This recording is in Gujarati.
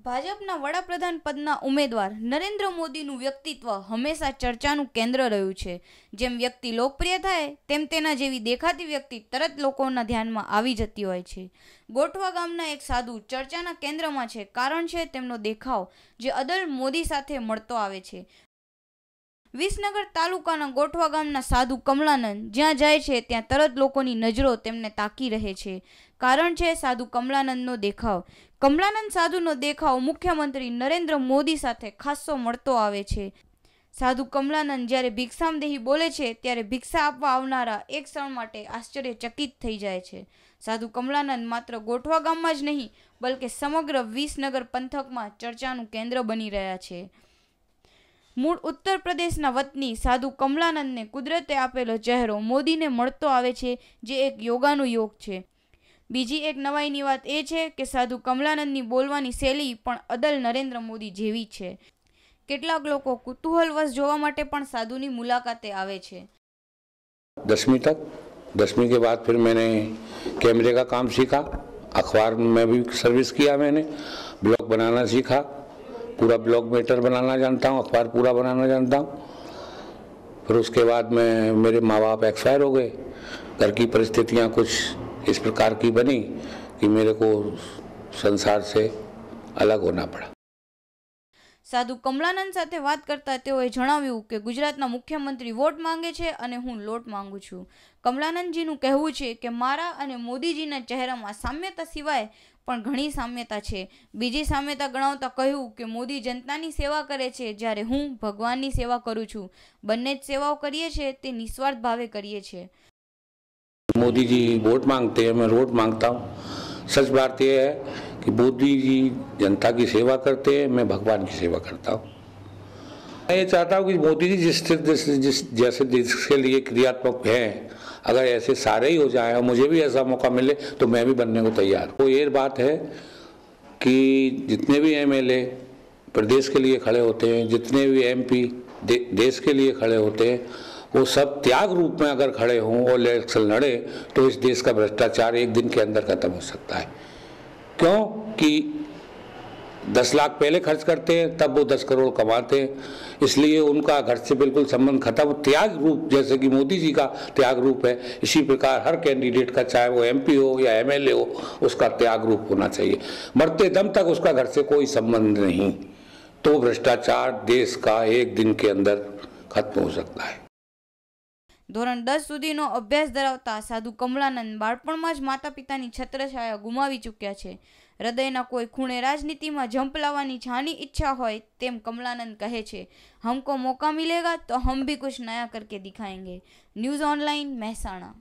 ભાજપના વડાપ્રધાન પદના ઉમેદવાર નરેન્દ્ર મોદીનું વ્યક્તિત્વ હંમેશા ચર્ચાનું કેન્દ્ર રહ્યું છે। જેમ વ્યક્તિ લોકપ્રિય થાય તેમ તેના જેવી દેખાતી વ્યક્તિ તરત લોકોના ધ્યાનમાં આવી જતી હોય છે। ગોઠવા ગામના એક સાધુ ચર્ચાના કેન્દ્રમાં છે, કારણ છે તેમનો દેખાવ જે અદલ મોદી સાથે મળતો આવે છે। વિસનગર તાલુકાના ગોઠવા ગામના સાધુ કમલાનંદ જ્યાં જાય છે ત્યાં તરત લોકોની નજરો તેમને તાકી રહે છે, કારણ છે સાધુ કમલાનંદનો દેખાવ। કમલાનંદ સાધુનો દેખાવ મુખ્યમંત્રી નરેન્દ્ર મોદી સાથે ખાસ્સો મળતો આવે છે। સાધુ કમલાનંદ જ્યારે ભિક્ષામદેહી બોલે છે ત્યારે ભિક્ષા આપવા આવનારા એક ક્ષણ માટે આશ્ચર્યચકિત થઈ જાય છે। સાધુ કમલાનંદ માત્ર ગોઠવા ગામમાં જ નહીં બલકે સમગ્ર વિસનગર પંથકમાં ચર્ચાનું કેન્દ્ર બની રહ્યા છે। મૂળ ઉત્તર પ્રદેશના વતની સાધુ કમલાનંદને કુદરતે આપેલો ચહેરો મોદીને મળતો આવે છે, જે એક યોગાનો યોગ છે। બીજી એક નવાઈની વાત એ છે કે સાધુ કમલાનંદની બોલવાની શૈલી પણ અદલ નરેન્દ્ર મોદી જેવી છે। કેટલાક લોકો કુતૂહલવશ જોવા માટે પણ સાધુની મુલાકાતે આવે છે। 10वीं तक 10वीं के बाद फिर मैंने कैमरे का काम सीखा, अखबार में भी सर्विस किया, मैंने ब्लॉग बनाना सीखा, पूरा ब्लॉग मेटर बनाना जानता हूँ, अखबार पूरा बनाना जानता हूँ। फिर उसके बाद में मेरे माँ बाप एक्सपायर हो गए, घर की परिस्थितियाँ कुछ इस प्रकार की बनी कि मेरे को संसार से अलग होना पड़ा। સાધુ કમલાનંદ સાથે વાત કરતા તેઓએ જણાવ્યું કે ગુજરાતના મુખ્યમંત્રી વોટ માંગે છે અને હું લોટ માંગુ છું। કમલાનંદજીનું કહેવું છે કે મારા અને મોદીજીના ચહેરામાં સામ્યતા સિવાય પણ ઘણી સામ્યતા છે। બીજી સામ્યતા ગણાવતા કહ્યું કે મોદી જનતાની સેવા કરે છે જ્યારે હું ભગવાનની સેવા કરું છું। બંને જ સેવાઓ કરીએ છીએ તે નિસ્વાર્થ ભાવે કરીએ છીએ। मोदी जी वोट मांगते हैं, मैं वोट मांगता हूँ। सच बात यह है कि मोदी जी जनता की सेवा करते हैं, मैं भगवान की सेवा करता हूँ। मैं ये चाहता हूँ कि मोदी जी जिस जैसे देश के लिए क्रियात्मक हैं, अगर ऐसे सारे ही हो जाए और मुझे भी ऐसा मौका मिले तो मैं भी बनने को तैयार हूँ। तो ये बात है कि जितने भी एमएलए प्रदेश के लिए खड़े होते हैं, जितने भी एमपी देश के लिए खड़े होते हैं, वो सब त्याग रूप में अगर खड़े हों और इलेक्शन लड़े तो इस देश का भ्रष्टाचार एक दिन के अंदर खत्म हो सकता है। क्यों कि 10 लाख पहले खर्च करते हैं तब वो 10 करोड़ कमाते हैं, इसलिए उनका घर से बिल्कुल संबंध खत्म। त्याग रूप जैसे कि मोदी जी का त्याग रूप है, इसी प्रकार हर कैंडिडेट का, चाहे वो एमपी हो या एमएलए हो, उसका त्याग रूप होना चाहिए। मरते दम तक उसका घर से कोई संबंध नहीं, तो भ्रष्टाचार देश का एक दिन के अंदर खत्म हो सकता है। ધોરણ 10 સુધીનો અભ્યાસ ધરાવતા સાધુ કમલાનંદ બાળપણમાં જ માતા પિતાની છત્રછાયા ગુમાવી ચૂક્યા છે। હૃદયના કોઈ ખૂણે રાજનીતિમાં ઝંપલાવવાની જાની ઈચ્છા હોય તેમ કમલાનંદ કહે છે, हमको मौका मिलेगा तो हम भी कुछ नया करके दिखाएंगे। News online, Mehsana.